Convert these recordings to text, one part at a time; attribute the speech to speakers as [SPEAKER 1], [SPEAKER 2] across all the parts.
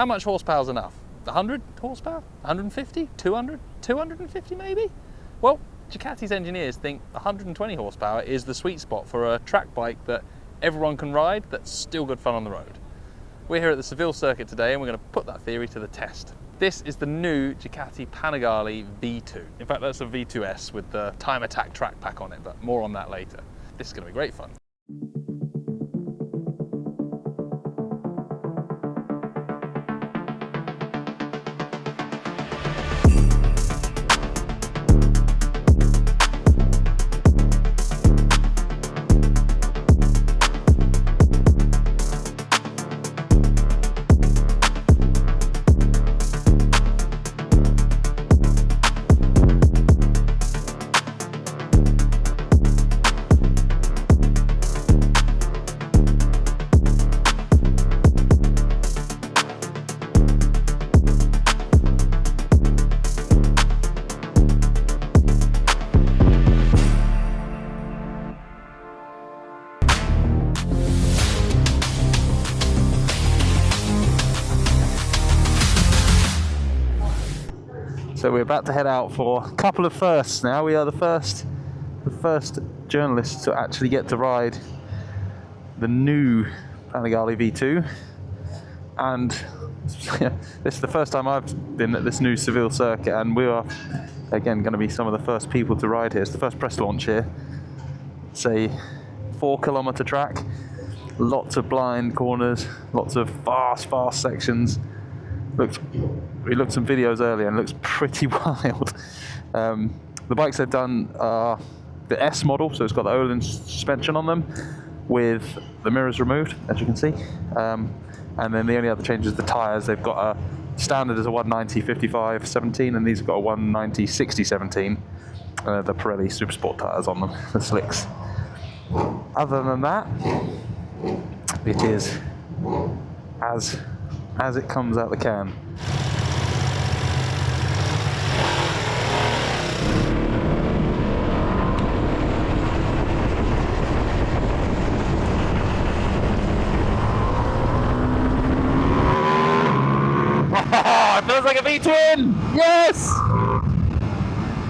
[SPEAKER 1] How much horsepower is enough? 100 horsepower? 150? 200? 250 maybe? Well, Ducati's engineers think 120 horsepower is the sweet spot for a track bike that everyone can ride that's still good fun on the road. We're here at the Seville circuit today and we're going to put that theory to the test. This is the new Ducati Panigale V2. In fact, that's a V2s with the Time Attack track pack on it, but more on that later. This is going to be great fun. So we're about to head out for a couple of firsts now. We are the first journalists to actually get to ride the new Panigale V2. And this is the first time I've been at this new Seville circuit, and we are, again, going to be some of the first people to ride here. It's the first press launch here. It's a 4-kilometer track, lots of blind corners, lots of fast sections. We looked some videos earlier and it looks pretty wild. The bikes they've done are the S model, so it's got the Olin suspension on them with the mirrors removed, as you can see. And then the only other change is the tyres. They've got a standard is a 190 55 17, and these have got a 190 60 17. The Pirelli Supersport tyres on them, the slicks. Other than that, it is as it comes out the can. Oh, it feels like a V-twin! Yes!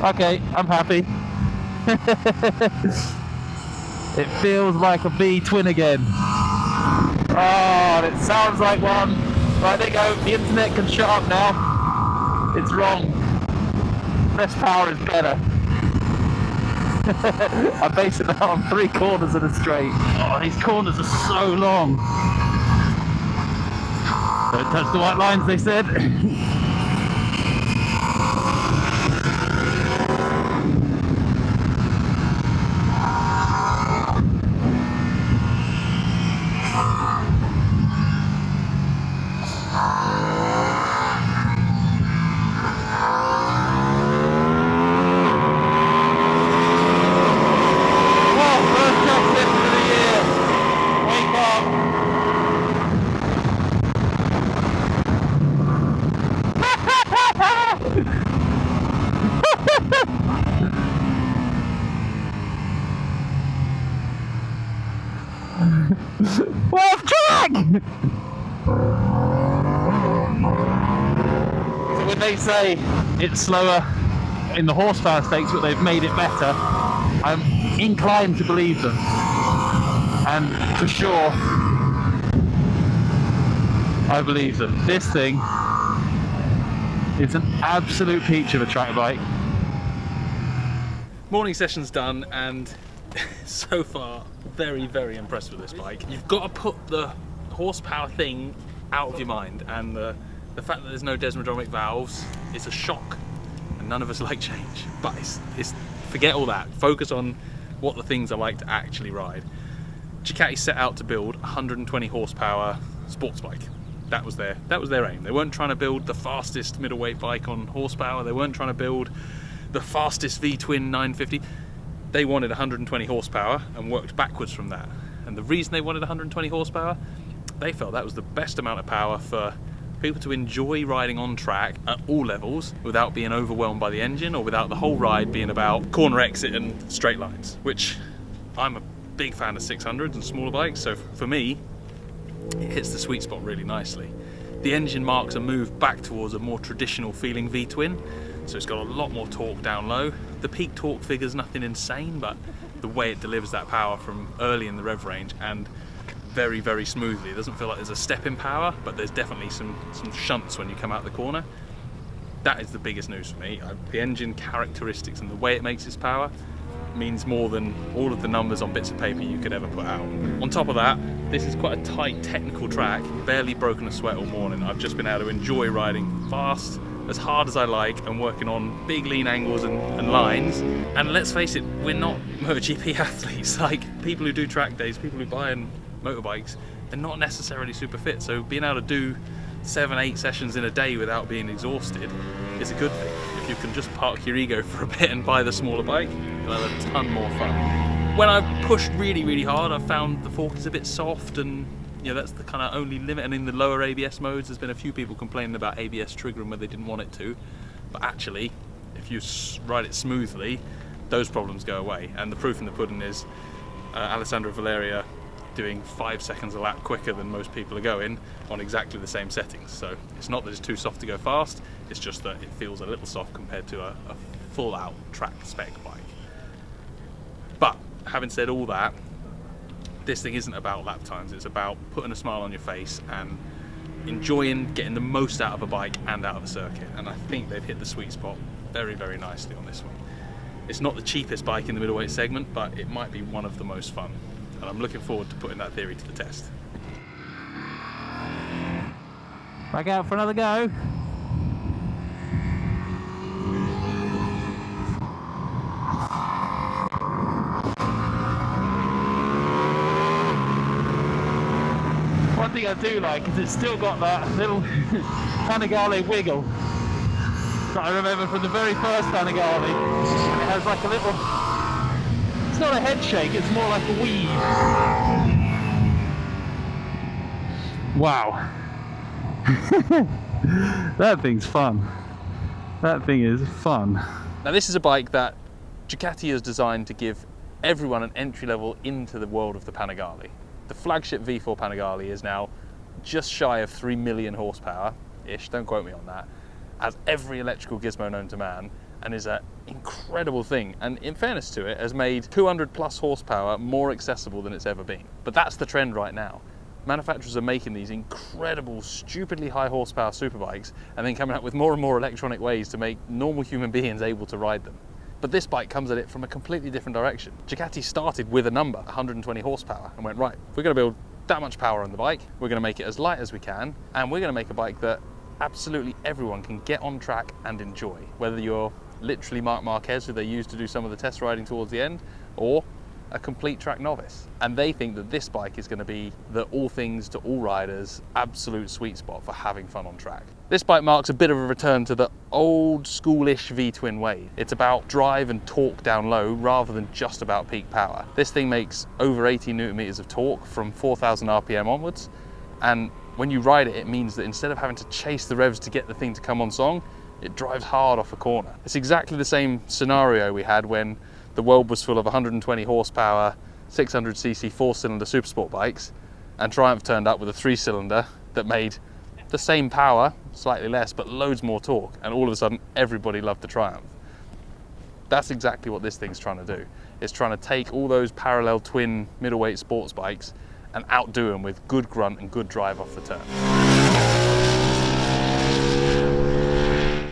[SPEAKER 1] Okay, I'm happy. It feels like a V-twin again. Oh, and it sounds like one. Right, there you go, the internet can shut up now. It's wrong. Less power is better. I base it now on 3 corners in a straight. Oh, these corners are so long. Don't touch the white lines, they said. We're off track! So when they say it's slower in the horsepower stakes, but they've made it better, I'm inclined to believe them. And for sure, I believe them. This thing is an absolute peach of a track bike. Morning session's done, and so far very impressed with this bike. You've got to put the horsepower thing out of your mind, and the fact that there's no desmodromic valves is a shock, and none of us like change. But it's forget all that, focus on what the things are like to actually ride. Ducati set out to build 120 horsepower sports bike. That was their aim. They weren't trying to build the fastest middleweight bike on horsepower. They weren't trying to build the fastest V-twin 950. They wanted 120 horsepower and worked backwards from that. And the reason they wanted 120 horsepower, they felt that was the best amount of power for people to enjoy riding on track at all levels without being overwhelmed by the engine, or without the whole ride being about corner exit and straight lines, which I'm a big fan of 600s and smaller bikes, so for me it hits the sweet spot really nicely.
[SPEAKER 2] The engine marks a move back towards a more traditional feeling V-twin, so it's got a lot more torque down low. The peak torque figure's nothing insane, but the way it delivers that power from early in the rev range and very, very smoothly. It doesn't feel like there's a step in power, but there's definitely some shunts when you come out the corner. That is the biggest news for me. The engine characteristics and the way it makes its power means more than all of the numbers on bits of paper you could ever put out. On top of that, this is quite a tight technical track, barely broken a sweat all morning. I've just been able to enjoy riding fast, as hard as I like, and working on big lean angles and lines. And let's face it, we're not MotoGP athletes. Like, people who do track days, people who buy motorbikes, they're not necessarily super fit, so being able to do 7-8 sessions in a day without being exhausted is a good thing. If you can just park your ego for a bit and buy the smaller bike, you'll have a ton more fun. When I've pushed really, really hard, I've found the fork is a bit soft, and you know, that's the kind of only limit. And in the lower ABS modes, there's been a few people complaining about ABS triggering where they didn't want it to, but actually, if you ride it smoothly, those problems go away. And the proof in the pudding is Alessandro Valeria doing 5 seconds a lap quicker than most people are going on exactly the same settings. So it's not that it's too soft to go fast, it's just that it feels a little soft compared to a full out track spec bike. But having said all that, this thing isn't about lap times, it's about putting a smile on your face and enjoying getting the most out of a bike and out of a circuit. And I think they've hit the sweet spot very, very nicely on this one. It's not the cheapest bike in the middleweight segment, but it might be one of the most fun. And I'm looking forward to putting that theory to the test.
[SPEAKER 1] Back out for another go. One thing I do like is it's still got that little Panigale wiggle that I remember from the very first Panigale. It has like a little, it's not a head shake, it's more like a weave. Wow. That thing's fun. That thing is fun.
[SPEAKER 2] Now this is a bike that Ducati has designed to give everyone an entry level into the world of the Panigale. The flagship V4 Panigale is now just shy of 3 million horsepower-ish, don't quote me on that, has every electrical gizmo known to man, and is an incredible thing, and in fairness to it, has made 200 plus horsepower more accessible than it's ever been. But that's the trend right now. Manufacturers are making these incredible, stupidly high horsepower superbikes, and then coming up with more and more electronic ways to make normal human beings able to ride them. But this bike comes at it from a completely different direction. Ducati started with a number, 120 horsepower, and went, right, if we're going to build that much power on the bike, we're going to make it as light as we can, and we're going to make a bike that absolutely everyone can get on track and enjoy, whether you're literally Marc Marquez, who they used to do some of the test riding towards the end, or a complete track novice. And they think that this bike is going to be the all things to all riders absolute sweet spot for having fun on track. This bike marks a bit of a return to the old schoolish V-twin way. It's about drive and torque down low rather than just about peak power. This thing makes over 80 Newton meters of torque from 4,000 RPM onwards, and when you ride it, it means that instead of having to chase the revs to get the thing to come on song, it drives hard off a corner. It's exactly the same scenario we had when the world was full of 120 horsepower, 600cc 4-cylinder supersport bikes, and Triumph turned up with a 3-cylinder that made the same power, slightly less, but loads more torque, and all of a sudden everybody loved the Triumph. That's exactly what this thing's trying to do. It's trying to take all those parallel twin middleweight sports bikes and outdo them with good grunt and good drive off the turn.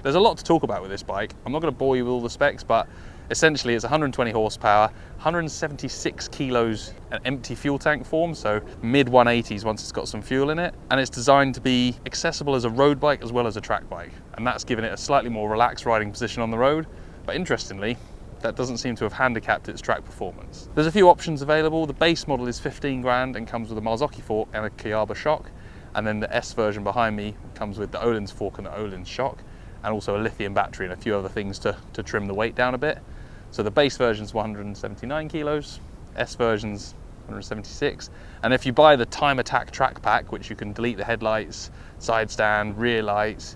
[SPEAKER 2] There's a lot to talk about with this bike. I'm not going to bore you with all the specs, but essentially it's 120 horsepower, 176 kilos an empty fuel tank form, so mid 180s once it's got some fuel in it, and it's designed to be accessible as a road bike as well as a track bike, and that's given it a slightly more relaxed riding position on the road. But interestingly, that doesn't seem to have handicapped its track performance. There's a few options available. The base model is 15 grand and comes with a Marzocchi fork and a Kayaba shock, and then the S version behind me comes with the Öhlins fork and the Öhlins shock, and also a lithium battery and a few other things to trim the weight down a bit. So the base version's 179 kilos, S version's 176, and if you buy the Time Attack track pack, which you can delete the headlights, side stand, rear lights,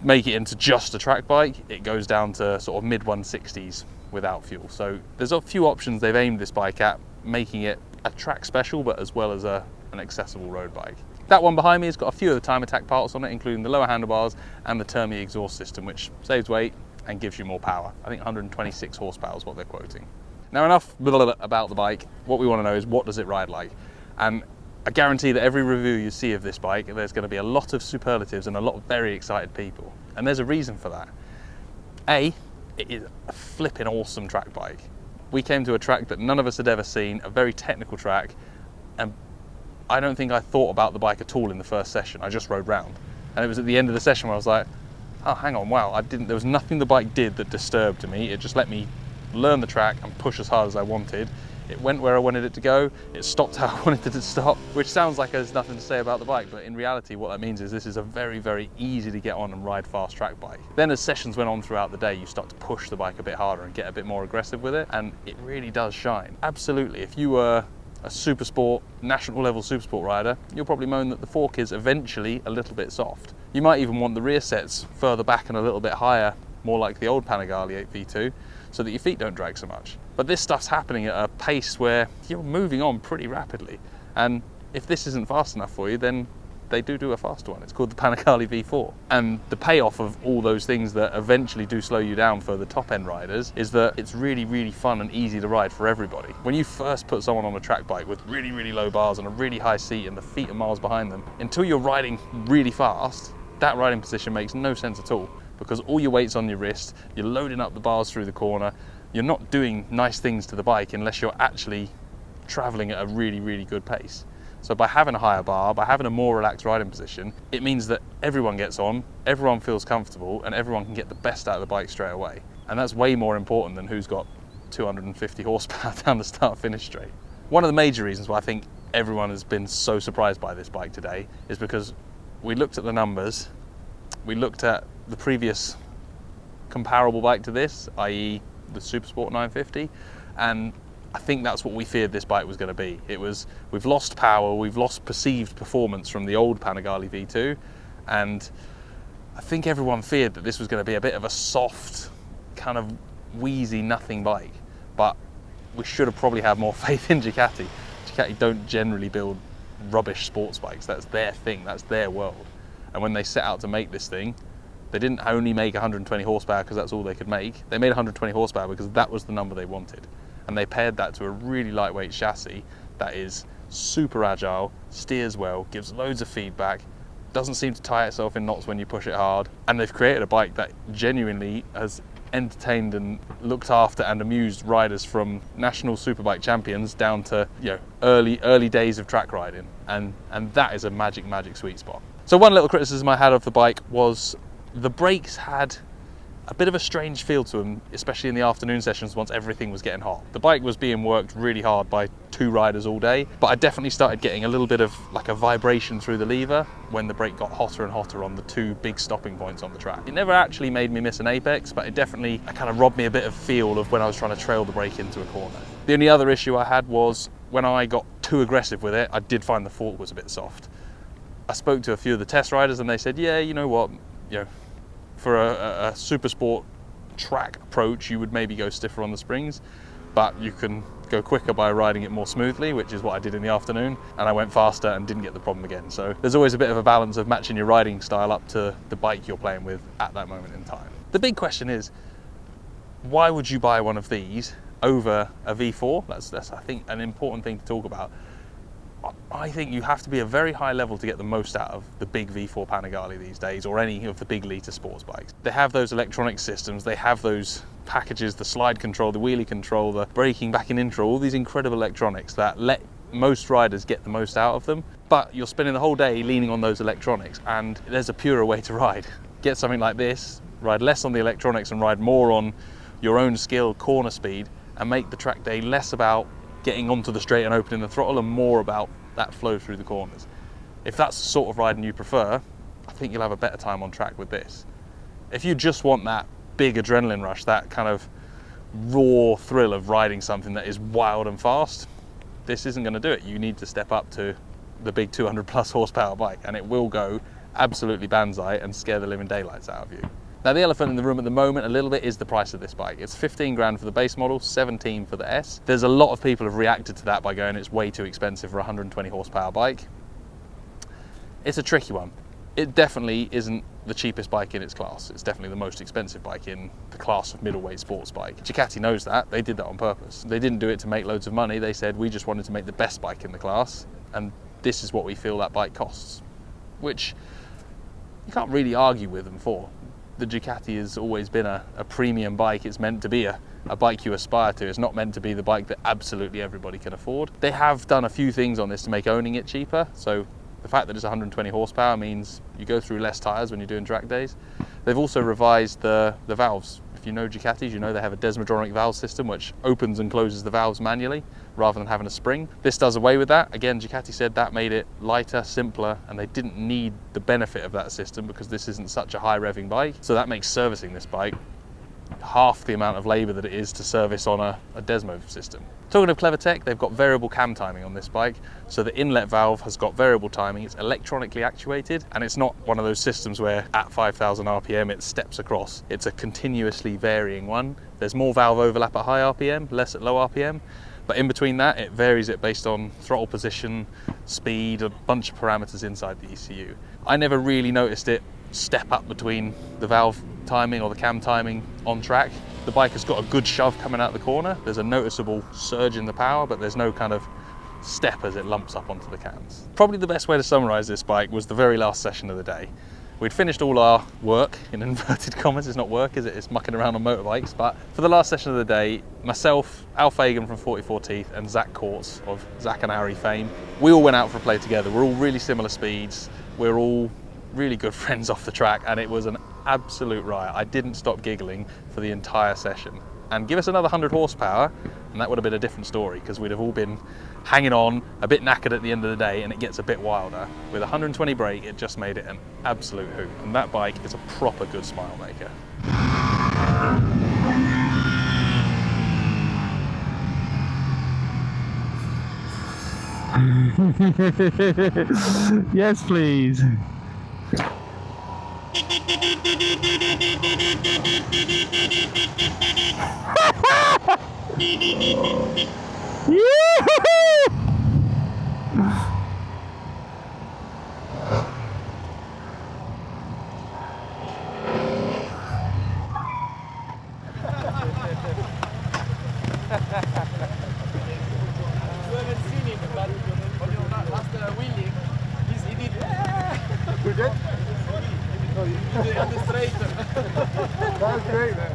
[SPEAKER 2] make it into just a track bike, it goes down to sort of mid 160s without fuel. So there's a few options they've aimed this bike at, making it a track special but as well as an accessible road bike. That one behind me has got a few of the time attack parts on it, including the lower handlebars and the Termi exhaust system, which saves weight and gives you more power. I think 126 horsepower is what they're quoting. Now, enough about the bike. What we want to know is, what does it ride like? And I guarantee that every review you see of this bike, there's going to be a lot of superlatives and a lot of very excited people. And there's a reason for that. A, it is a flipping awesome track bike. We came to a track that none of us had ever seen, a very technical track, and I don't think I thought about the bike at all in the first session. I just rode round. And it was at the end of the session where I was like, oh, hang on, wow, there was nothing the bike did that disturbed me. It just let me learn the track and push as hard as I wanted. It went where I wanted it to go. It stopped how I wanted it to stop, which sounds like there's nothing to say about the bike, but in reality, what that means is this is a very, very easy to get on and ride fast track bike. Then as sessions went on throughout the day, you start to push the bike a bit harder and get a bit more aggressive with it, and it really does shine. Absolutely, if you were a super sport, national level super sport rider, you'll probably moan that the fork is eventually a little bit soft. You might even want the rear sets further back and a little bit higher, more like the old Panigale V2, so that your feet don't drag so much. But this stuff's happening at a pace where you're moving on pretty rapidly. And if this isn't fast enough for you, then they do a faster one. It's called the Panigale V4. And the payoff of all those things that eventually do slow you down for the top end riders is that it's really, really fun and easy to ride for everybody. When you first put someone on a track bike with really, really low bars and a really high seat and the feet are miles behind them, until you're riding really fast, that riding position makes no sense at all, because all your weight's on your wrist, you're loading up the bars through the corner, you're not doing nice things to the bike unless you're actually traveling at a really, really good pace. So by having a higher bar, by having a more relaxed riding position, it means that everyone gets on, everyone feels comfortable, and everyone can get the best out of the bike straight away. And that's way more important than who's got 250 horsepower down the start-finish straight. One of the major reasons why I think everyone has been so surprised by this bike today is because we looked at the numbers, we looked at the previous comparable bike to this, i.e. the Supersport 950, and I think that's what we feared this bike was going to be. We've lost power, we've lost perceived performance from the old Panigale V2, and I think everyone feared that this was going to be a bit of a soft, kind of wheezy nothing bike, but we should have probably had more faith in Ducati. Ducati don't generally build rubbish sports bikes. That's their thing, that's their world. And when they set out to make this thing, they didn't only make 120 horsepower because that's all they could make. They made 120 horsepower because that was the number they wanted. And they paired that to a really lightweight chassis that is super agile, steers well, gives loads of feedback, doesn't seem to tie itself in knots when you push it hard. And they've created a bike that genuinely has entertained and looked after and amused riders from national superbike champions down to, you know, early days of track riding. And that is a magic sweet spot. So one little criticism I had of the bike was the brakes had a bit of a strange feel to them, especially in the afternoon sessions once everything was getting hot. The bike was being worked really hard by 2 riders all day, but I definitely started getting a little bit of like a vibration through the lever when the brake got hotter and hotter on the 2 big stopping points on the track. It never actually made me miss an apex, but it definitely kind of robbed me a bit of feel of when I was trying to trail the brake into a corner. The only other issue I had was when I got too aggressive with it, I did find the fork was a bit soft. I spoke to a few of the test riders and they said, yeah, you know what, you know, for a super sport track approach, you would maybe go stiffer on the springs, but you can go quicker by riding it more smoothly, which is what I did in the afternoon, and I went faster and didn't get the problem again. So there's always a bit of a balance of matching your riding style up to the bike you're playing with at that moment in time. The big question is, why would you buy one of these over a V4? That's I think an important thing to talk about. I think you have to be a very high level to get the most out of the big V4 Panigale these days, or any of the big litre sports bikes. They have those electronic systems, they have those packages, the slide control, the wheelie control, the braking back in intro, all these incredible electronics that let most riders get the most out of them. But you're spending the whole day leaning on those electronics, and there's a purer way to ride. Get something like this, ride less on the electronics and ride more on your own skill, corner speed, and make the track day less about getting onto the straight and opening the throttle and more about that flow through the corners. If that's the sort of riding you prefer, I think you'll have a better time on track with this. If you just want that big adrenaline rush, that kind of raw thrill of riding something that is wild and fast, this isn't going to do it. You need to step up to the big 200 plus horsepower bike, and it will go absolutely banzai and scare the living daylights out of you. Now, the elephant in the room at the moment a little bit is the price of this bike. It's 15 grand for the base model, 17 for the S. There's a lot of people have reacted to that by going, it's way too expensive for a 120 horsepower bike. It's a tricky one. It definitely isn't the cheapest bike in its class. It's definitely the most expensive bike in the class of middleweight sports bike. Ducati knows that. They did that on purpose. They didn't do it to make loads of money. They said, we just wanted to make the best bike in the class, and this is what we feel that bike costs, which you can't really argue with them for. The Ducati has always been a premium bike. It's meant to be a bike you aspire to. It's not meant to be the bike that absolutely everybody can afford. They have done a few things on this to make owning it cheaper. So the fact that it's 120 horsepower means you go through less tyres when you're doing track days. They've also revised the valves. If you know Ducatis, you know they have a desmodronic valve system which opens and closes the valves manually rather than having a spring. This does away with that. Again, Ducati said that made it lighter, simpler, and they didn't need the benefit of that system because this isn't such a high revving bike. So that makes servicing this bike half the amount of labour that it is to service on a Desmo system. Talking of clever tech, they've got variable cam timing on this bike. So the inlet valve has got variable timing. It's electronically actuated, and it's not one of those systems where at 5,000 RPM it steps across. It's a continuously varying one. There's more valve overlap at high RPM, less at low RPM. But in between that, it varies it based on throttle position, speed, a bunch of parameters inside the ECU. I never really noticed it step up between the valve timing or the cam timing on track. The bike has got a good shove coming out the corner. There's a noticeable surge in the power, but there's no kind of step as it lumps up onto the cams. Probably the best way to summarize this bike was the very last session of the day. We'd finished all our work, in inverted commas. It's not work, is it? It's mucking around on motorbikes. But for the last session of the day, myself, Al Fagan from 44 Teeth, and Zach Courts of Zach and Ari fame, we all went out for a play together. We're all really similar speeds. We're all really good friends off the track, and it was an absolute riot. I didn't stop giggling for the entire session. And give us another 100 horsepower, and that would have been a different story, because we'd have all been hanging on, a bit knackered at the end of the day, and it gets a bit wilder. With 120 brake, it just made it an absolute hoot. And that bike is a proper good smile maker.
[SPEAKER 1] Yes, please.
[SPEAKER 3] That's great, man.